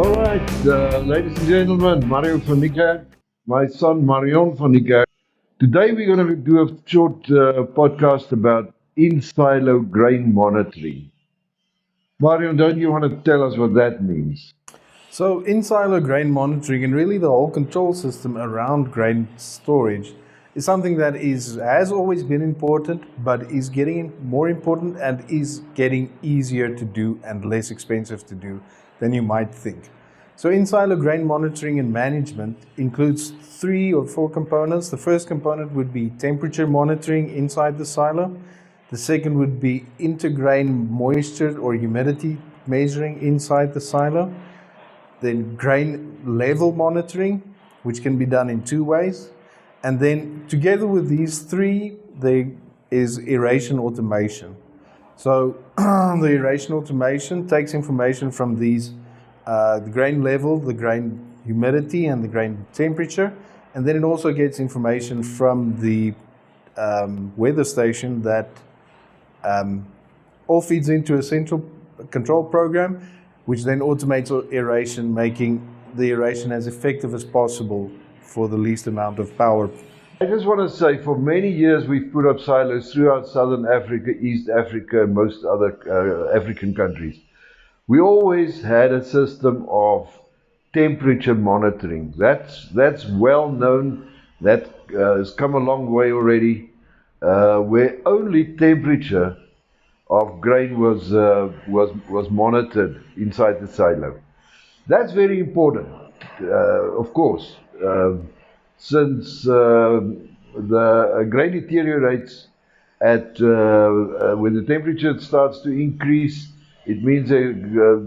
All right, ladies and gentlemen, Mario van Niekerk, my son Marion van Niekerk. Today we're going to do a short podcast about in-silo grain monitoring. Marion, don't you want to tell us what that means? So in-silo grain monitoring and really the whole control system around grain storage is something that has always been important, but is getting more important and is getting easier to do and less expensive to do than you might think. So in-silo grain monitoring and management includes 3 or 4 components. The first component would be temperature monitoring inside the silo. The second would be intergrain moisture or humidity measuring inside the silo. Then grain level monitoring, which can be done in 2 ways. And then together with these 3, there is aeration automation. So the aeration automation takes information from these, the grain level, the grain humidity, and the grain temperature. And then it also gets information from the weather station that all feeds into a central control program, which then automates aeration, making the aeration as effective as possible for the least amount of power. I just want to say, for many years we've put up silos throughout Southern Africa, East Africa, and most other African countries. We always had a system of temperature monitoring. That's well known. That has come a long way already, where only temperature of grain was monitored inside the silo. That's very important, of course, since the grain deteriorates at when the temperature starts to increase. It means they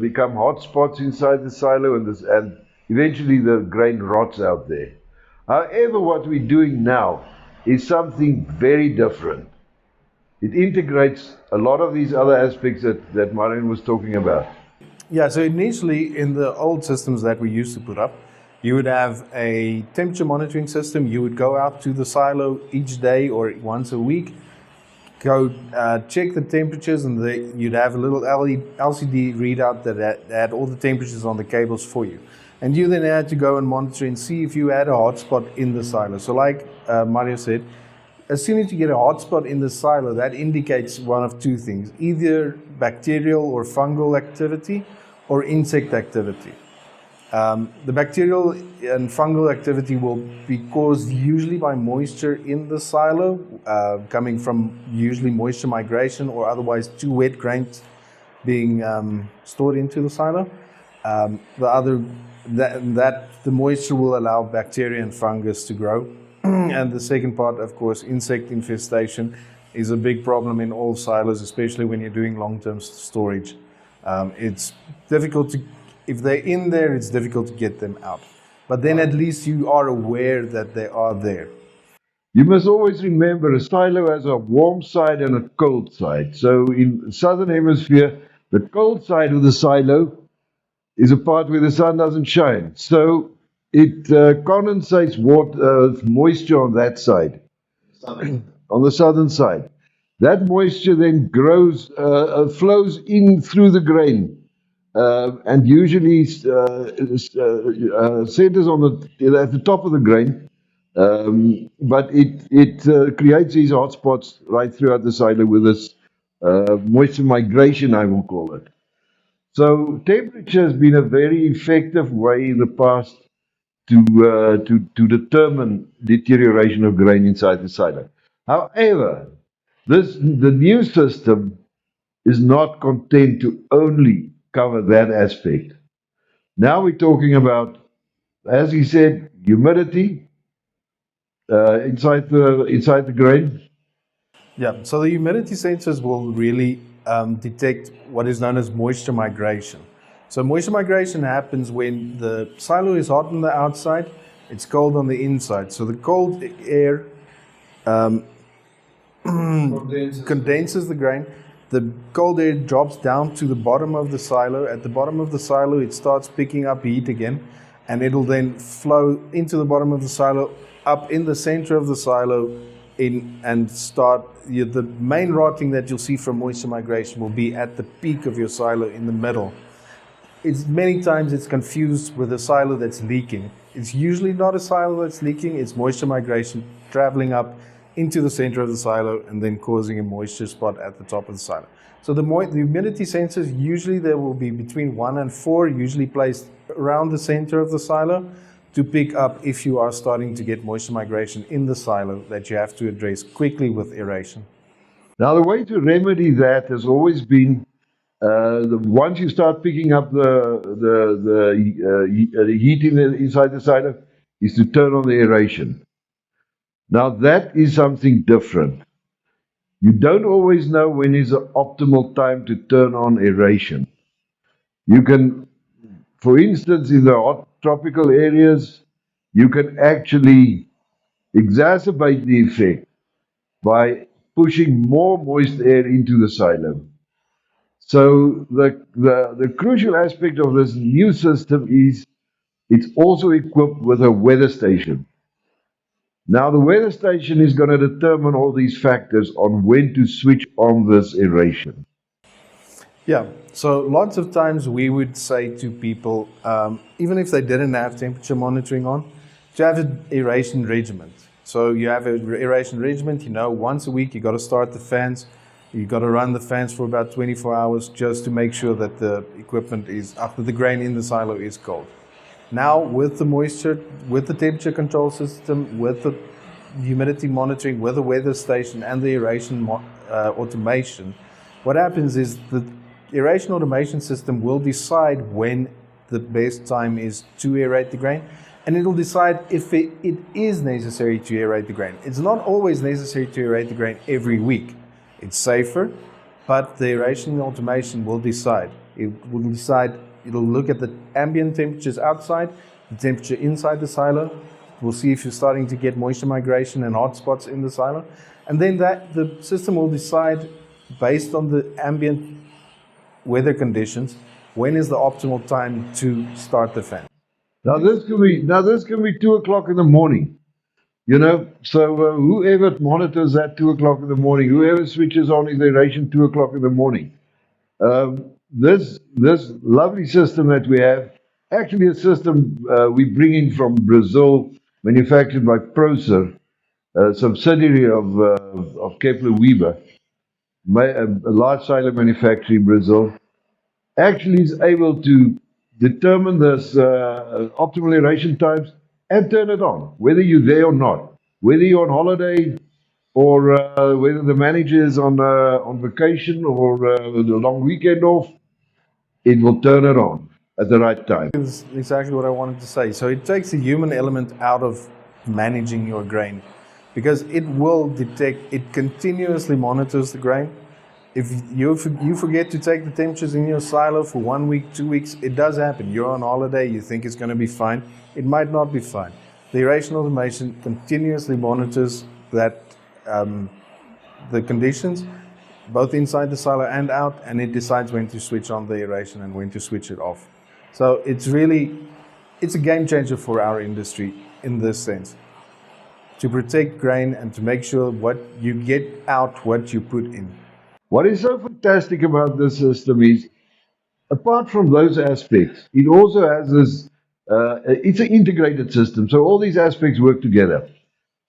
become hot spots inside the silo, and eventually the grain rots out there. However, what we're doing now is something very different. It integrates a lot of these other aspects that Marion was talking about. Yeah, so initially in the old systems that we used to put up, you would have a temperature monitoring system. You would go out to the silo each day or once a week, go check the temperatures, and you'd have a little LCD readout that had all the temperatures on the cables for you. And you then had to go and monitor and see if you had a hotspot in the silo. So like Mario said, as soon as you get a hotspot in the silo, that indicates one of 2 things: either bacterial or fungal activity or insect activity. The bacterial and fungal activity will be caused usually by moisture in the silo, coming from usually moisture migration or otherwise too wet grains being stored into the silo. The moisture will allow bacteria and fungus to grow. And the second part, of course, insect infestation is a big problem in all silos, especially when you're doing long-term storage. It's difficult if they're in there, it's difficult to get them out. But then at least you are aware that they are there. You must always remember a silo has a warm side and a cold side. So in the Southern Hemisphere, the cold side of the silo is a part where the sun doesn't shine. So it condensates moisture on that side, on the southern side. That moisture then flows in through the grain, and usually centers at the top of the grain. But it creates these hot spots right throughout the silo with this moisture migration, I will call it. So temperature has been a very effective way in the past to determine deterioration of grain inside the silo. However, the new system is not content to only cover that aspect. Now we're talking about, as he said, humidity inside the grain. Yeah, so the humidity sensors will really detect what is known as moisture migration. So moisture migration happens when the silo is hot on the outside, it's cold on the inside. So the cold air condenses the grain. The cold air drops down to the bottom of the silo. At the bottom of the silo, it starts picking up heat again, and it'll then flow into the bottom of the silo, up in the center of the silo, and start. The main rotting that you'll see from moisture migration will be at the peak of your silo in the middle. It's many times it's confused with a silo that's leaking. It's usually not a silo that's leaking, it's moisture migration traveling up into the center of the silo and then causing a moisture spot at the top of the silo. So the humidity sensors, usually there will be between 1 and 4, usually placed around the center of the silo to pick up if you are starting to get moisture migration in the silo that you have to address quickly with aeration. Now, the way to remedy that has always been once you start picking up the heat inside the silo, is to turn on the aeration. Now, that is something different. You don't always know when is the optimal time to turn on aeration. You can, for instance, in the hot tropical areas, you can actually exacerbate the effect by pushing more moist air into the silo. So the crucial aspect of this new system is it's also equipped with a weather station. Now the weather station is going to determine all these factors on when to switch on this aeration. Yeah, so lots of times we would say to people, even if they didn't have temperature monitoring on, to have an aeration regiment. So you have an aeration regiment, you know, once a week you got to start the fans, you got to run the fans for about 24 hours just to make sure that the equipment is, after the grain in the silo is cold. Now with the moisture, with the temperature control system, with the humidity monitoring, with the weather station and the aeration automation, what happens is the aeration automation system will decide when the best time is to aerate the grain, and it will decide if it is necessary to aerate the grain. It's not always necessary to aerate the grain every week. It's safer, but the aeration automation will decide. It will decide, it'll look at the ambient temperatures outside, the temperature inside the silo. We'll see if you're starting to get moisture migration and hot spots in the silo. And then the system will decide, based on the ambient weather conditions, when is the optimal time to start the fan. Now this can be 2 o'clock in the morning. You know, so whoever monitors at 2 o'clock in the morning, whoever switches on his aeration 2 o'clock in the morning, this lovely system that we have, actually a system we bring in from Brazil, manufactured by Procer, a subsidiary of Kepler Weber, a large silo manufacturer in Brazil, actually is able to determine this optimal aeration times and turn it on, whether you're there or not, whether you're on holiday or whether the manager is on vacation or the long weekend off, it will turn it on at the right time. Is exactly what I wanted to say. So it takes the human element out of managing your grain, because it will detect, it continuously monitors the grain. If you forget to take the temperatures in your silo for 1 week, 2 weeks, it does happen. You're on holiday, you think it's going to be fine. It might not be fine. The aeration automation continuously monitors that the conditions, both inside the silo and out, and it decides when to switch on the aeration and when to switch it off. So it's a game changer for our industry in this sense, to protect grain and to make sure what you get out, what you put in. What is so fantastic about this system is, apart from those aspects, it also has this, it's an integrated system, so all these aspects work together.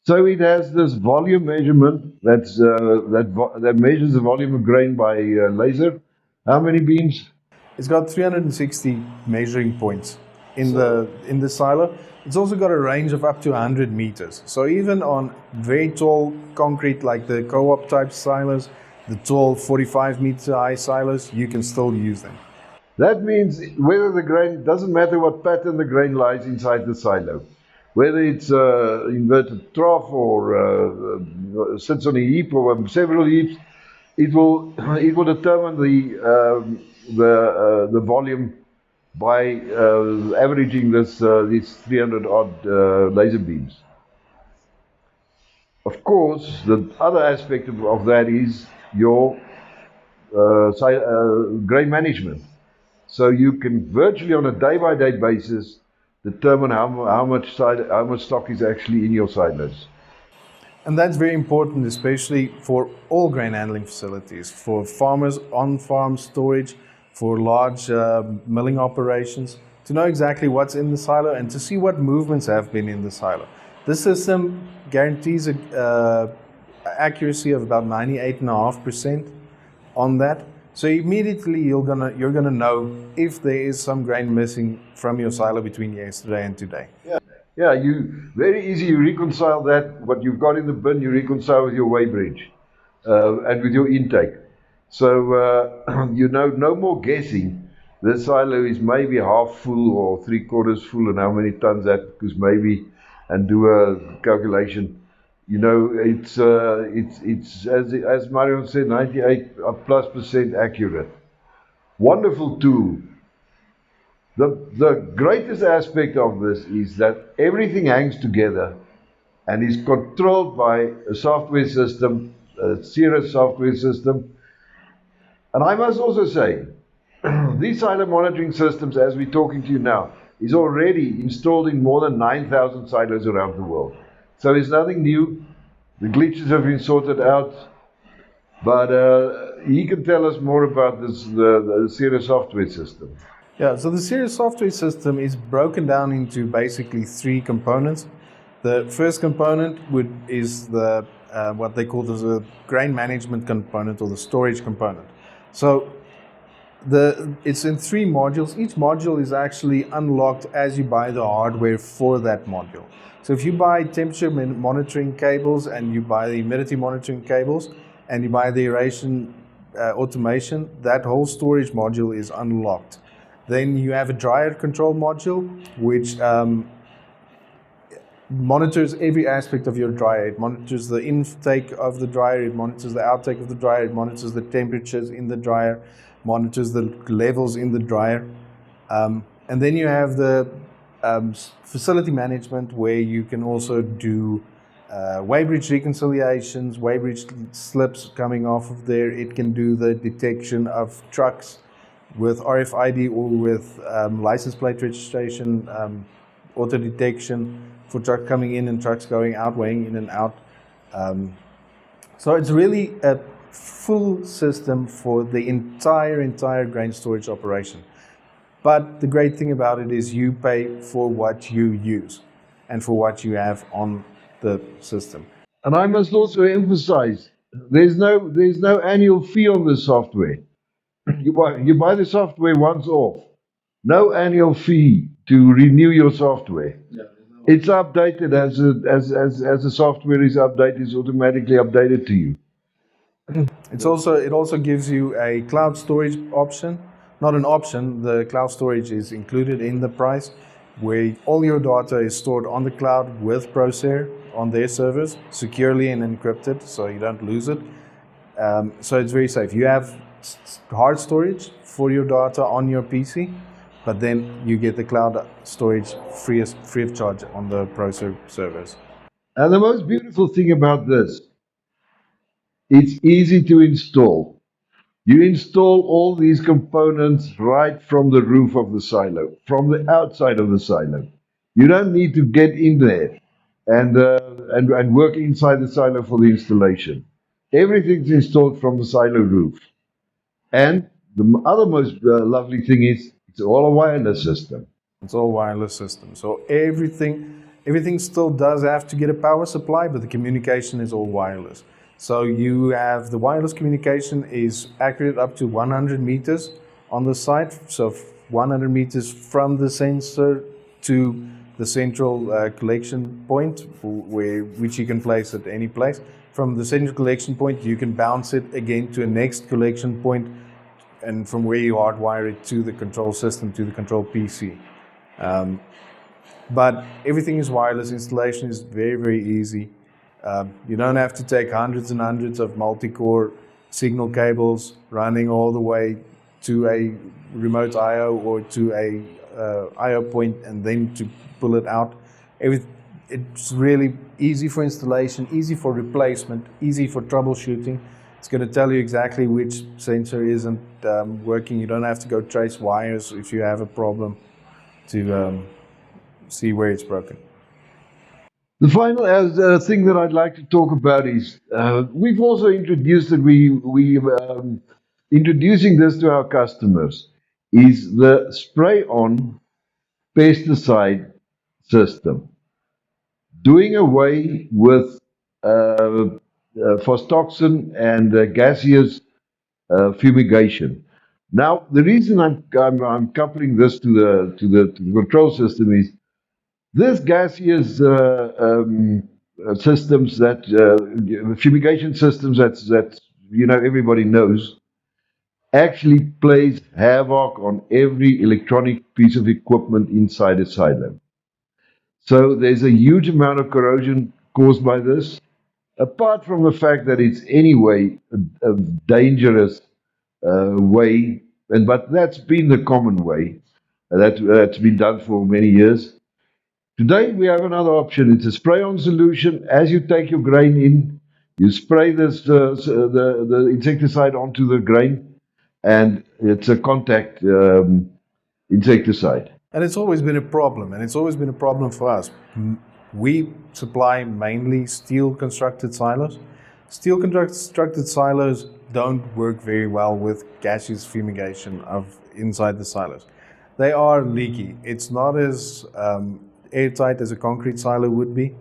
So it has this volume measurement that measures the volume of grain by laser. How many beams? It's got 360 measuring points in the silo. It's also got a range of up to 100 meters. So even on very tall concrete like the co-op type silos, the tall 45-meter high silos, you can still use them. That means whether the grain, doesn't matter what pattern the grain lies inside the silo, whether it's inverted trough or sits on a heap or several heaps, it will determine the volume by averaging these 300 odd laser beams. Of course, the other aspect of that is your grain management. So you can virtually on a day-by-day basis determine how much stock is actually in your silos. And that's very important, especially for all grain handling facilities, for farmers, on-farm storage, for large milling operations, to know exactly what's in the silo and to see what movements have been in the silo. This system guarantees a accuracy of about 98.5% on that. So immediately you're gonna know if there is some grain missing from your silo between yesterday and today. Yeah, you very easy. You reconcile that what you've got in the bin. You reconcile with your weighbridge and with your intake. So you know, no more guessing. The silo is maybe half full or three quarters full, and how many tons that? Because maybe, and do a calculation. You know, it's as Marion said, 98+% accurate. Wonderful tool. The greatest aspect of this is that everything hangs together and is controlled by a software system, a serious software system. And I must also say, these silo monitoring systems, as we're talking to you now, is already installed in more than 9,000 silos around the world. So it's nothing new. The glitches have been sorted out. But he can tell us more about this, the serious software system. Yeah, so the Sirius software system is broken down into basically three components. The first component is the what they call the grain management component or the storage component. So it's in three modules. Each module is actually unlocked as you buy the hardware for that module. So if you buy temperature monitoring cables and you buy the humidity monitoring cables and you buy the aeration automation, that whole storage module is unlocked. Then you have a dryer control module, which monitors every aspect of your dryer. It monitors the intake of the dryer, it monitors the outtake of the dryer, it monitors the temperatures in the dryer, monitors the levels in the dryer. And then you have the facility management, where you can also do weighbridge reconciliations, weighbridge slips coming off of there. It can do the detection of trucks with RFID or with license plate registration, auto detection for trucks coming in and trucks going out, weighing in and out. So it's really a full system for the entire grain storage operation. But the great thing about it is you pay for what you use and for what you have on the system. And I must also emphasize, there's no annual fee on the software. You buy the software once off. No annual fee to renew your software. It's updated as the software is updated, it's automatically updated to you. It also gives you a cloud storage option. Not an option, the cloud storage is included in the price, where all your data is stored on the cloud with Procer on their servers, securely and encrypted, so you don't lose it. So it's very safe. You have hard storage for your data on your PC, but then you get the cloud storage free of charge on the Procer servers. And the most beautiful thing about this, it's easy to install. You install all these components right from the roof of the silo, from the outside of the silo. You don't need to get in there and work inside the silo for the installation. Everything's installed from the silo roof. And the other most lovely thing is it's all a wireless system. It's all wireless system. So everything still does have to get a power supply, but the communication is all wireless. So you have the wireless communication is accurate up to 100 meters on the site. So 100 meters from the sensor to the central collection point, which you can place at any place. From the central collection point, you can bounce it again to a next collection point, and from where you hardwire it to the control system, to the control PC. But everything is wireless. Installation is very, very easy. You don't have to take hundreds and hundreds of multi-core signal cables running all the way to a remote I/O or to a I/O point and then to pull it out. It's really easy for installation, easy for replacement, easy for troubleshooting. It's going to tell you exactly which sensor isn't working. You don't have to go trace wires if you have a problem to see where it's broken. The final thing that I'd like to talk about is we've also introduced that introducing this to our customers is the spray-on pesticide system, doing away with phostoxin and gaseous fumigation. Now, the reason I'm coupling this to the control system is this gaseous systems that fumigation systems that everybody knows actually plays havoc on every electronic piece of equipment inside a silo. So there's a huge amount of corrosion caused by this. Apart from the fact that it's anyway a dangerous way, but that's been the common way that's been done for many years. Today we have another option. It's a spray-on solution. As you take your grain in, you spray the insecticide onto the grain, and it's a contact insecticide. And it's always been a problem, and it's always been a problem for us. We supply mainly steel constructed silos. Steel constructed silos don't work very well with gaseous fumigation of inside the silos. They are leaky. It's not as airtight as a concrete silo would be.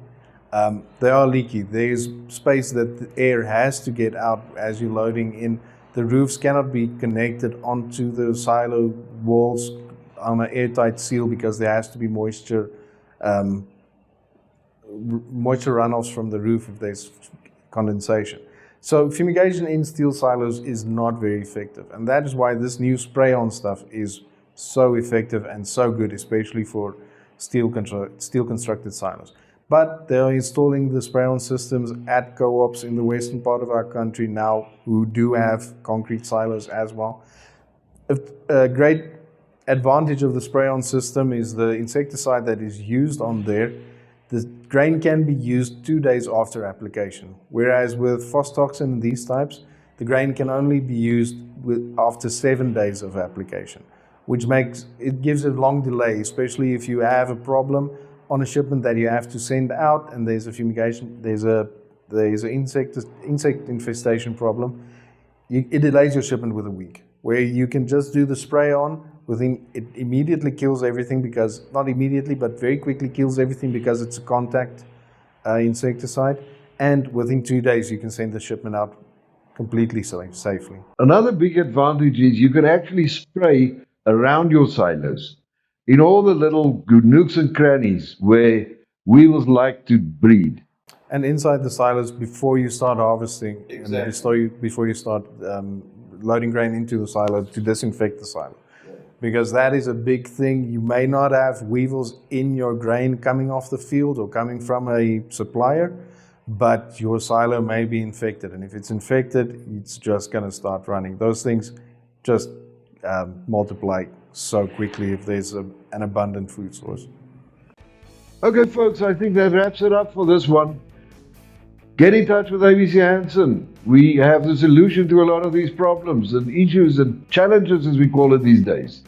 They are leaky. There's space that the air has to get out as you're loading in. The roofs cannot be connected onto the silo walls on an airtight seal because there has to be moisture runoffs from the roof if there's condensation. So fumigation in steel silos is not very effective, and that is why this new spray-on stuff is so effective and so good, especially for steel constructed silos. But they are installing the spray-on systems at co-ops in the western part of our country now who do have concrete silos as well. A great advantage of the spray-on system is the insecticide that is used on there. The grain can be used 2 days after application, whereas with phostoxin and these types, the grain can only be used after 7 days of application, which gives a long delay, especially if you have a problem on a shipment that you have to send out and there's a fumigation, there's an insect infestation problem. It delays your shipment with a week, where you can just do the spray on. It immediately kills everything because, not immediately, but very quickly kills everything because it's a contact insecticide. And within 2 days, you can send the shipment out completely safely. Another big advantage is you can actually spray around your silos in all the little nooks and crannies where weevils like to breed. And inside the silos before you start harvesting, exactly. And before you start loading grain into the silo to disinfect the silo. Because that is a big thing. You may not have weevils in your grain coming off the field or coming from a supplier, but your silo may be infected. And if it's infected, it's just going to start running. Those things just multiply so quickly if there's an abundant food source. Okay, folks, I think that wraps it up for this one. Get in touch with ABC Hansen. We have the solution to a lot of these problems and issues and challenges, as we call it these days.